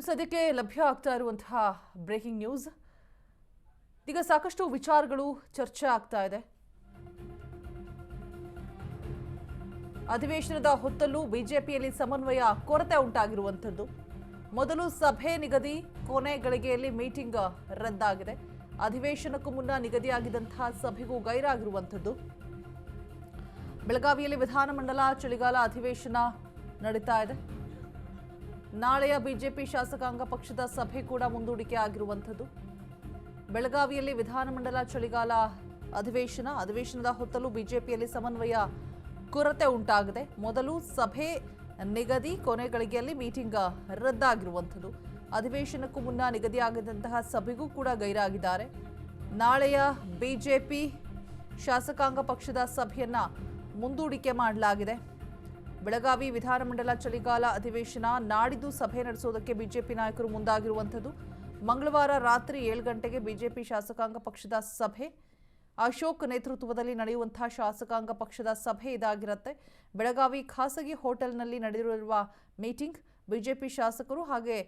ಸದ್ಯಕ್ಕೆ ಲಭ್ಯ ಆಗ್ತಾ ಇರುವಂತಹ ಬ್ರೇಕಿಂಗ್ ನ್ಯೂಸ್. ಈಗ ಸಾಕಷ್ಟು ವಿಚಾರಗಳು ಚರ್ಚೆ ಆಗ್ತಾ ಇದೆ. ಅಧಿವೇಶನದ ಹೊತ್ತಲ್ಲೂ ಬಿಜೆಪಿಯಲ್ಲಿ ಸಮನ್ವಯ ಕೊರತೆ ಉಂಟಾಗಿರುವಂಥದ್ದು. ಮೊದಲು ಸಭೆ ನಿಗದಿ, ಕೊನೆ ಗಳಿಗೆಯಲ್ಲಿ ಮೀಟಿಂಗ್ ರದ್ದಾಗಿದೆ. ಅಧಿವೇಶನಕ್ಕೂ ಮುನ್ನ ನಿಗದಿಯಾಗಿದ್ದಂತಹ ಸಭೆಗೂ ಗೈರಾಗಿರುವಂಥದ್ದು. ಬೆಳಗಾವಿಯಲ್ಲಿ ವಿಧಾನಮಂಡಲ ಚಳಿಗಾಲ ಅಧಿವೇಶನ ನಡೀತಾ ಇದೆ. ನಾಳೆಯ ಬಿಜೆಪಿ ಶಾಸಕಾಂಗ ಪಕ್ಷದ ಸಭೆ ಕೂಡ ಮುಂದೂಡಿಕೆ ಆಗಿರುವಂಥದ್ದು. ಬೆಳಗಾವಿಯಲ್ಲಿ ವಿಧಾನಮಂಡಲ ಚಳಿಗಾಲ ಅಧಿವೇಶನದ ಹೊತ್ತಲ್ಲೂ ಬಿಜೆಪಿಯಲ್ಲಿ ಸಮನ್ವಯ ಕೊರತೆ ಉಂಟಾಗಿದೆ. ಮೊದಲು ಸಭೆ ನಿಗದಿ, ಕೊನೆ ಗಳಿಗೆಯಲ್ಲಿ ಮೀಟಿಂಗ್ ರದ್ದಾಗಿರುವಂಥದ್ದು. ಅಧಿವೇಶನಕ್ಕೂ ಮುನ್ನ ನಿಗದಿಯಾಗಿದ್ದಂತಹ ಸಭೆಗೂ ಕೂಡ ಗೈರಾಗಿದ್ದಾರೆ. ನಾಳೆಯ ಬಿಜೆಪಿ ಶಾಸಕಾಂಗ ಪಕ್ಷದ ಸಭೆಯನ್ನ ಮುಂದೂಡಿಕೆ ಮಾಡಲಾಗಿದೆ. ಬೆಳಗಾವಿ ವಿಧಾನಮಂಡಲ ಚಳಿಗಾಲ ಅಧಿವೇಶನ ನಾಡಿದ್ದು ಸಭೆ ನಡೆಸೋದಕ್ಕೆ ಬಿಜೆಪಿ ನಾಯಕರು ಮುಂದಾಗಿರುವಂಥದ್ದು. ಮಂಗಳವಾರ ರಾತ್ರಿ 7 ಗಂಟೆಗೆ ಬಿಜೆಪಿ ಶಾಸಕಾಂಗ ಪಕ್ಷದ ಸಭೆ, ಅಶೋಕ್ ನೇತೃತ್ವದಲ್ಲಿ ನಡೆಯುವಂತಹ ಶಾಸಕಾಂಗ ಪಕ್ಷದ ಸಭೆ ಇದಾಗಿರುತ್ತೆ. ಬೆಳಗಾವಿ ಖಾಸಗಿ ಹೋಟೆಲ್ನಲ್ಲಿ ನಡೆದಿರುವ ಮೀಟಿಂಗ್, ಬಿಜೆಪಿ ಶಾಸಕರು ಹಾಗೆ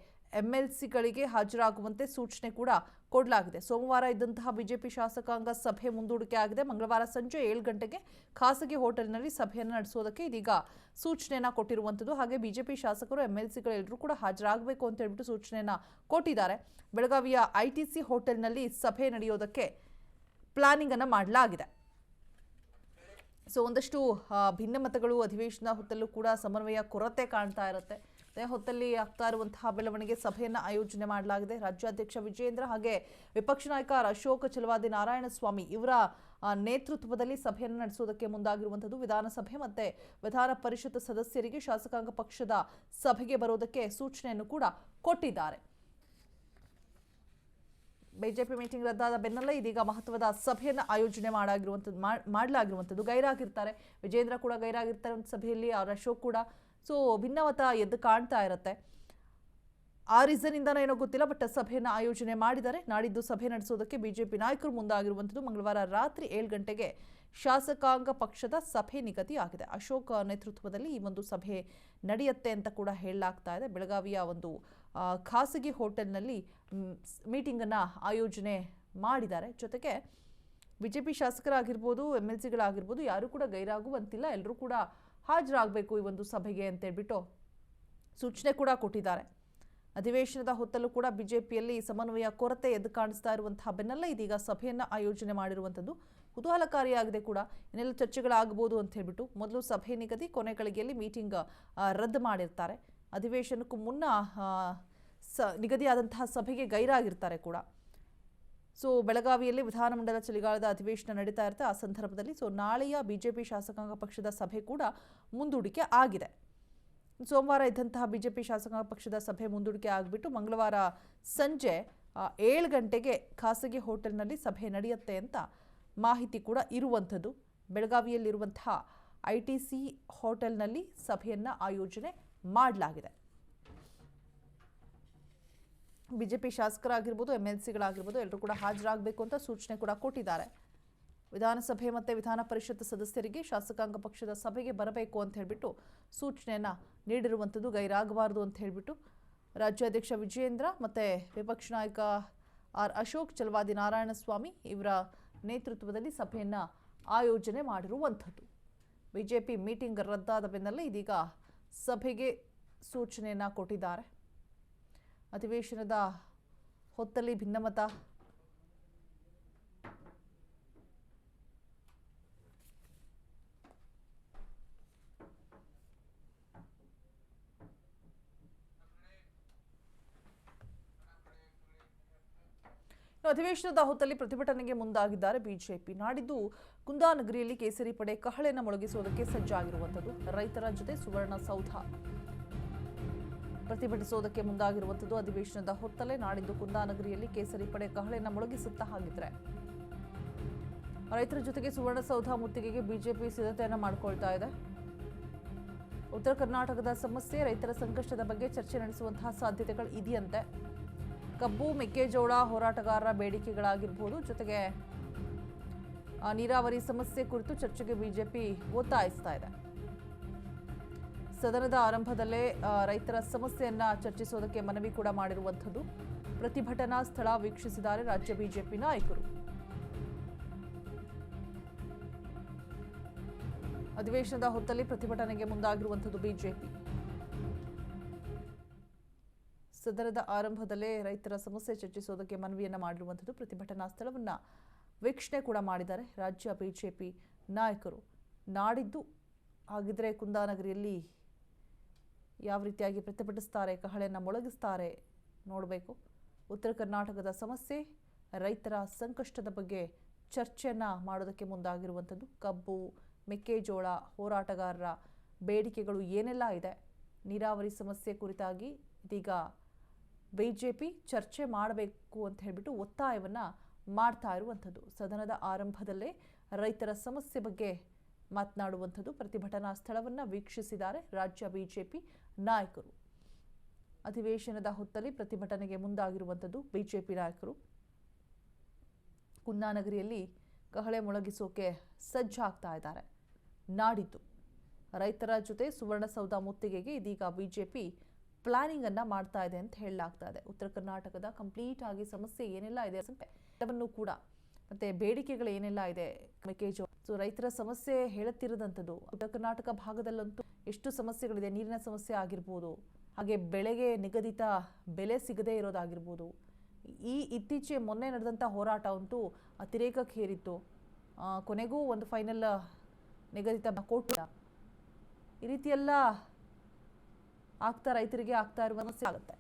ಎಂಎಲ್ಸಿಗಳಿಗೆ ಹಾಜರಾಗುವಂತೆ ಸೂಚನೆ ಕೂಡ ಕೊಡಲಾಗಿದೆ. ಸೋಮವಾರ ಇದ್ದಂತಹ ಬಿಜೆಪಿ ಶಾಸಕಾಂಗ ಸಭೆ ಮುಂದೂಡಿಕೆ ಆಗಿದೆ. ಮಂಗಳವಾರ ಸಂಜೆ 7 ಗಂಟೆಗೆ ಖಾಸಗಿ ಹೋಟೆಲ್ನಲ್ಲಿ ಸಭೆಯನ್ನು ನಡೆಸೋದಕ್ಕೆ ಇದೀಗ ಸೂಚನೆಯನ್ನ ಕೊಟ್ಟಿರುವಂಥದ್ದು. ಹಾಗೆ ಬಿಜೆಪಿ ಶಾಸಕರು ಎಂಎಲ್ಸಿಗಳೆಲ್ಲರೂ ಕೂಡ ಹಾಜರಾಗಬೇಕು ಅಂತ ಹೇಳ್ಬಿಟ್ಟು ಸೂಚನೆಯನ್ನ ಕೊಟ್ಟಿದ್ದಾರೆ. ಬೆಳಗಾವಿಯ ಐಟಿಸಿ ಹೋಟೆಲ್ನಲ್ಲಿ ಸಭೆ ನಡೆಯೋದಕ್ಕೆ ಪ್ಲಾನಿಂಗ್ ಅನ್ನ ಮಾಡಲಾಗಿದೆ. ಒಂದಷ್ಟು ಭಿನ್ನಮತಗಳು ಅಧಿವೇಶನ ಹೊತ್ತಲ್ಲೂ ಕೂಡ ಸಮನ್ವಯ ಕೊರತೆ ಕಾಣ್ತಾ ಇರುತ್ತೆ. ಹೊತ್ತಲ್ಲಿ ಆಗ್ತಾ ಇರುವಂತಹ ಬೆಳವಣಿಗೆ, ಸಭೆಯನ್ನು ಆಯೋಜನೆ ಮಾಡಲಾಗಿದೆ. ರಾಜ್ಯಾಧ್ಯಕ್ಷ ವಿಜೇಂದ್ರ ಹಾಗೆ ವಿಪಕ್ಷ ನಾಯಕ ಅಶೋಕ್ ಚಲವಾದಿ ನಾರಾಯಣಸ್ವಾಮಿ ಇವರ ನೇತೃತ್ವದಲ್ಲಿ ಸಭೆಯನ್ನು ನಡೆಸೋದಕ್ಕೆ ಮುಂದಾಗಿರುವಂಥದ್ದು. ವಿಧಾನಸಭೆ ಮತ್ತೆ ವಿಧಾನ ಪರಿಷತ್ ಸದಸ್ಯರಿಗೆ ಶಾಸಕಾಂಗ ಪಕ್ಷದ ಸಭೆಗೆ ಬರೋದಕ್ಕೆ ಸೂಚನೆಯನ್ನು ಕೂಡ ಕೊಟ್ಟಿದ್ದಾರೆ. ಬಿಜೆಪಿ ಮೀಟಿಂಗ್ ರದ್ದಾದ ಬೆನ್ನಲ್ಲೇ ಇದೀಗ ಮಹತ್ವದ ಸಭೆಯನ್ನು ಆಯೋಜನೆ ಮಾಡಲಾಗಿರುವಂಥದ್ದು. ಗೈರಾಗಿರ್ತಾರೆ, ವಿಜೇಂದ್ರ ಕೂಡ ಗೈರಾಗಿರ್ತಾರೆ ಒಂದು ಸಭೆಯಲ್ಲಿ, ಅಶೋಕ್ ಕೂಡ. ಭಿನ್ನಮತ ಎದ್ದು ಕಾಣ್ತಾ ಇರುತ್ತೆ. ಆ ರೀಸನ್ ಇಂದನೋ ಏನೋ ಗೊತ್ತಿಲ್ಲ, ಬಟ್ ಸಭೆಯನ್ನು ಆಯೋಜನೆ ಮಾಡಿದ್ದಾರೆ. ನಾಡಿದ್ದು ಸಭೆ ನಡೆಸೋದಕ್ಕೆ ಬಿಜೆಪಿ ನಾಯಕರು ಮುಂದಾಗಿರುವಂಥದ್ದು. ಮಂಗಳವಾರ ರಾತ್ರಿ 7 ಗಂಟೆಗೆ ಶಾಸಕಾಂಗ ಪಕ್ಷದ ಸಭೆ ನಿಗದಿ ಆಗಿದೆ. ಅಶೋಕ್ ನೇತೃತ್ವದಲ್ಲಿ ಈ ಒಂದು ಸಭೆ ನಡೆಯುತ್ತೆ ಅಂತ ಕೂಡ ಹೇಳಲಾಗ್ತಾ ಇದೆ. ಬೆಳಗಾವಿಯ ಒಂದು ಖಾಸಗಿ ಹೋಟೆಲ್ನಲ್ಲಿ ಮೀಟಿಂಗ್ ಅನ್ನ ಆಯೋಜನೆ ಮಾಡಿದ್ದಾರೆ. ಜೊತೆಗೆ ಬಿಜೆಪಿ ಶಾಸಕರಾಗಿರ್ಬೋದು, ಎಂಎಲ್ಸಿಗಳಾಗಿರ್ಬೋದು, ಯಾರು ಕೂಡ ಗೈರಾಗುವಂತಿಲ್ಲ, ಎಲ್ಲರೂ ಕೂಡ ಹಾಜರಾಗಬೇಕು ಈ ಒಂದು ಸಭೆಗೆ ಅಂತ ಹೇಳ್ಬಿಟ್ಟು ಸೂಚನೆ ಕೂಡ ಕೊಟ್ಟಿದ್ದಾರೆ. ಅಧಿವೇಶನದ ಹೊತ್ತಲ್ಲೂ ಕೂಡ ಬಿಜೆಪಿಯಲ್ಲಿ ಸಮನ್ವಯ ಕೊರತೆ ಎದ್ದು ಕಾಣಿಸ್ತಾ ಇರುವಂತಹ ಬೆನ್ನಲ್ಲೇ ಇದೀಗ ಸಭೆಯನ್ನು ಆಯೋಜನೆ ಮಾಡಿರುವಂಥದ್ದು ಕುತೂಹಲಕಾರಿಯಾಗಿದೆ ಕೂಡ. ಇನ್ನೆಲ್ಲ ಚರ್ಚೆಗಳಾಗಬಹುದು ಅಂತ ಹೇಳ್ಬಿಟ್ಟು ಮೊದಲು ಸಭೆ ನಿಗದಿ, ಕೊನೆ ಗಳಿಗೆಯಲ್ಲಿ ಮೀಟಿಂಗ್ ರದ್ದು ಮಾಡಿರ್ತಾರೆ. ಅಧಿವೇಶನಕ್ಕೂ ಮುನ್ನ ನಿಗದಿಯಾದಂತಹ ಸಭೆಗೆ ಗೈರಾಗಿರ್ತಾರೆ ಕೂಡ. ಬೆಳಗಾವಿಯಲ್ಲಿ ವಿಧಾನಮಂಡಲ ಚಳಿಗಾಲದ ಅಧಿವೇಶನ ನಡೀತಾ ಇರುತ್ತೆ. ಆ ಸಂದರ್ಭದಲ್ಲಿ ನಾಳೆಯ ಬಿಜೆಪಿ ಶಾಸಕಾಂಗ ಪಕ್ಷದ ಸಭೆ ಕೂಡ ಮುಂದೂಡಿಕೆ ಆಗಿದೆ. ಸೋಮವಾರ ಇದ್ದಂತಹ ಬಿಜೆಪಿ ಶಾಸಕಾಂಗ ಪಕ್ಷದ ಸಭೆ ಮುಂದೂಡಿಕೆ ಆಗಿಬಿಟ್ಟು ಮಂಗಳವಾರ ಸಂಜೆ 7 ಗಂಟೆಗೆ ಖಾಸಗಿ ಹೋಟೆಲ್ನಲ್ಲಿ ಸಭೆ ನಡೆಯುತ್ತೆ ಅಂತ ಮಾಹಿತಿ ಕೂಡ ಇರುವಂಥದ್ದು. ಬೆಳಗಾವಿಯಲ್ಲಿರುವಂತಹ ಐಟಿಸಿ ಹೋಟೆಲ್ನಲ್ಲಿ ಸಭೆಯನ್ನು ಆಯೋಜನೆ ಮಾಡಲಾಗಿದೆ. ಬಿಜೆಪಿ ಶಾಸಕರಾಗಿರ್ಬೋದು, ಎಂಎಲ್ಸಿಗಳಾಗಿರ್ಬೋದು, ಎಲ್ಲರೂ ಕೂಡ ಹಾಜರಾಗಬೇಕು ಅಂತ ಸೂಚನೆ ಕೂಡ ಕೊಟ್ಟಿದ್ದಾರೆ. ವಿಧಾನಸಭೆ ಮತ್ತು ವಿಧಾನ ಪರಿಷತ್ ಸದಸ್ಯರಿಗೆ ಶಾಸಕಾಂಗ ಪಕ್ಷದ ಸಭೆಗೆ ಬರಬೇಕು ಅಂತ ಹೇಳ್ಬಿಟ್ಟು ಸೂಚನೆಯನ್ನು ನೀಡಿರುವಂಥದ್ದು. ಗೈರಾಗಬಾರದು ಅಂತ ಹೇಳ್ಬಿಟ್ಟು ರಾಜ್ಯಾಧ್ಯಕ್ಷ ವಿಜೇಂದ್ರ ಮತ್ತು ವಿಪಕ್ಷ ನಾಯಕ ಅಶೋಕ್ ಚಲವಾದಿ ನಾರಾಯಣಸ್ವಾಮಿ ಇವರ ನೇತೃತ್ವದಲ್ಲಿ ಸಭೆಯನ್ನು ಆಯೋಜನೆ ಮಾಡಿರುವಂಥದ್ದು. ಬಿಜೆಪಿ ಮೀಟಿಂಗ್ ರದ್ದಾದ ಬೆನ್ನಲ್ಲೇ ಇದೀಗ ಸಭೆಗೆ ಸೂಚನೆಯನ್ನು ಕೊಟ್ಟಿದ್ದಾರೆ. ಅಧಿವೇಶನದ ಹೊತ್ತಲ್ಲಿ ಭಿನ್ನಮತ, ಅಧಿವೇಶನದ ಹೊತ್ತಲ್ಲಿ ಪ್ರತಿಭಟನೆಗೆ ಮುಂದಾಗಿದ್ದಾರೆ ಬಿಜೆಪಿ. ನಾಡಿದ್ದು ಕುಂದಾನಗರಿಯಲ್ಲಿ ಕೇಸರಿ ಪಡೆ ಕಹಳೆಯನ್ನು ಮೊಳಗಿಸುವುದಕ್ಕೆ ಸಜ್ಜಾಗಿರುವಂಥದ್ದು. ರೈತರ ಜೊತೆ ಸುವರ್ಣಸೌಧ ಪ್ರತಿಭಟಿಸುವುದಕ್ಕೆ ಮುಂದಾಗಿರುವಂಥದ್ದು. ಅಧಿವೇಶನದ ಹೊತ್ತಲೇ ನಾಡಿದ್ದು ಕುಂದಾನಗರಿಯಲ್ಲಿ ಕೇಸರಿ ಪಡೆ ಕಹಳೆಯನ್ನು ಮೊಳಗಿಸುತ್ತಾ ಹಾಗಿದ್ರೆ ರೈತರ ಜೊತೆಗೆ ಸುವರ್ಣಸೌಧ ಮುತ್ತಿಗೆಗೆ ಬಿಜೆಪಿ ಸಿದ್ಧತೆಯನ್ನು ಮಾಡಿಕೊಳ್ತಾ ಇದೆ. ಉತ್ತರ ಕರ್ನಾಟಕದ ಸಮಸ್ಯೆ, ರೈತರ ಸಂಕಷ್ಟದ ಬಗ್ಗೆ ಚರ್ಚೆ ನಡೆಸುವಂತಹ ಸಾಧ್ಯತೆಗಳು ಇದೆಯಂತೆ. ಕಬ್ಬು, ಮೆಕ್ಕೆಜೋಳ ಹೋರಾಟಗಾರರ ಬೇಡಿಕೆಗಳಾಗಿರ್ಬೋದು, ಜೊತೆಗೆ ನೀರಾವರಿ ಸಮಸ್ಯೆ ಕುರಿತು ಚರ್ಚೆಗೆ ಬಿಜೆಪಿ ಒತ್ತಾಯಿಸ್ತಾ ಇದೆ. ಸದನದ ಆರಂಭದಲ್ಲೇ ರೈತರ ಸಮಸ್ಯೆಯನ್ನ ಚರ್ಚಿಸೋದಕ್ಕೆ ಮನವಿ ಕೂಡ ಮಾಡಿರುವಂಥದ್ದು. ಪ್ರತಿಭಟನಾ ಸ್ಥಳ ವೀಕ್ಷಿಸಿದ್ದಾರೆ ರಾಜ್ಯ ಬಿಜೆಪಿ ನಾಯಕರು. ಅಧಿವೇಶನದ ಹೊತ್ತಲ್ಲಿ ಪ್ರತಿಭಟನೆಗೆ ಮುಂದಾಗಿರುವಂಥದ್ದು ಬಿಜೆಪಿ. ಸದನದ ಆರಂಭದಲ್ಲೇ ರೈತರ ಸಮಸ್ಯೆ ಚರ್ಚಿಸೋದಕ್ಕೆ ಮನವಿಯನ್ನ ಮಾಡಿರುವಂಥದ್ದು. ಪ್ರತಿಭಟನಾ ಸ್ಥಳವನ್ನ ವೀಕ್ಷಣೆ ಕೂಡ ಮಾಡಿದ್ದಾರೆ ರಾಜ್ಯ ಬಿಜೆಪಿ ನಾಯಕರು. ನಾಡಿದ್ದು ಹಾಗಿದ್ರೆ ಕುಂದಾನಗರಿಯಲ್ಲಿ ಯಾವ ರೀತಿಯಾಗಿ ಪ್ರತಿಭಟಿಸ್ತಾರೆ, ಕಹಳೆಯನ್ನು ಮೊಳಗಿಸ್ತಾರೆ ನೋಡಬೇಕು. ಉತ್ತರ ಕರ್ನಾಟಕದ ಸಮಸ್ಯೆ, ರೈತರ ಸಂಕಷ್ಟದ ಬಗ್ಗೆ ಚರ್ಚೆಯನ್ನ ಮಾಡೋದಕ್ಕೆ ಮುಂದಾಗಿರುವಂಥದ್ದು. ಕಬ್ಬು, ಮೆಕ್ಕೆಜೋಳ, ಹೋರಾಟಗಾರರ ಬೇಡಿಕೆಗಳು ಏನೆಲ್ಲ ಇದೆ, ನೀರಾವರಿ ಸಮಸ್ಯೆ ಕುರಿತಾಗಿ ಇದೀಗ ಬಿಜೆಪಿ ಚರ್ಚೆ ಮಾಡಬೇಕು ಅಂತ ಹೇಳ್ಬಿಟ್ಟು ಒತ್ತಾಯವನ್ನ ಮಾಡ್ತಾ ಇರುವಂಥದ್ದು. ಸದನದ ಆರಂಭದಲ್ಲೇ ರೈತರ ಸಮಸ್ಯೆ ಬಗ್ಗೆ ಮಾತನಾಡುವಂಥದ್ದು. ಪ್ರತಿಭಟನಾ ಸ್ಥಳವನ್ನ ವೀಕ್ಷಿಸಿದ್ದಾರೆ ರಾಜ್ಯ ಬಿಜೆಪಿ ನಾಯಕರು. ಅಧಿವೇಶನದ ಹೊತ್ತಲ್ಲಿ ಪ್ರತಿಭಟನೆಗೆ ಮುಂದಾಗಿರುವಂಥದ್ದು ಬಿಜೆಪಿ ನಾಯಕರು. ಕುಂದಾನಗರಿಯಲ್ಲಿ ಕಹಳೆ ಮೊಳಗಿಸೋಕೆ ಸಜ್ಜಾಗ್ತಾ ಇದ್ದಾರೆ. ನಾಡಿದ್ದು ರೈತರ ಜೊತೆ ಸುವರ್ಣಸೌಧ ಮುತ್ತಿಗೆಗೆ ಇದೀಗ ಬಿಜೆಪಿ ಪ್ಲಾನಿಂಗ್ ಅನ್ನ ಮಾಡ್ತಾ ಇದೆ ಅಂತ ಹೇಳಲಾಗ್ತಾ ಇದೆ. ಉತ್ತರ ಕರ್ನಾಟಕದ ಕಂಪ್ಲೀಟ್ ಆಗಿ ಸಮಸ್ಯೆ ಏನೆಲ್ಲ ಇದೆ ಎಲ್ಲವನ್ನೂ ಕೂಡ, ಮತ್ತೆ ಬೇಡಿಕೆಗಳು ಏನೆಲ್ಲ ಇದೆ, ಮೆಕ್ಕೆಜೋಳ, ರೈತರ ಸಮಸ್ಯೆ ಹೇಳುತ್ತಿರದಂಥದ್ದು. ಉತ್ತರ ಕರ್ನಾಟಕ ಭಾಗದಲ್ಲಂತೂ ಎಷ್ಟು ಸಮಸ್ಯೆಗಳಿದೆ, ನೀರಿನ ಸಮಸ್ಯೆ ಆಗಿರ್ಬೋದು, ಹಾಗೆ ಬೆಳೆಗೆ ನಿಗದಿತ ಬೆಲೆ ಸಿಗದೇ ಇರೋದಾಗಿರ್ಬೋದು. ಇತ್ತೀಚೆಗೆ ಮೊನ್ನೆ ನಡೆದಂಥ ಹೋರಾಟ ಅಂತೂ ಅತಿರೇಕಕ್ಕೆ ಹೇರಿತ್ತು. ಕೊನೆಗೂ ಒಂದು ಫೈನಲ್ ನಿಗದಿತ ಕೊಟ್ಟಿಲ್ಲ. ಈ ರೀತಿಯೆಲ್ಲ ರೈತರಿಗೆ ಆಗ್ತಾ ಇರುವ ಸಮಸ್ಯೆ ಆಗುತ್ತೆ.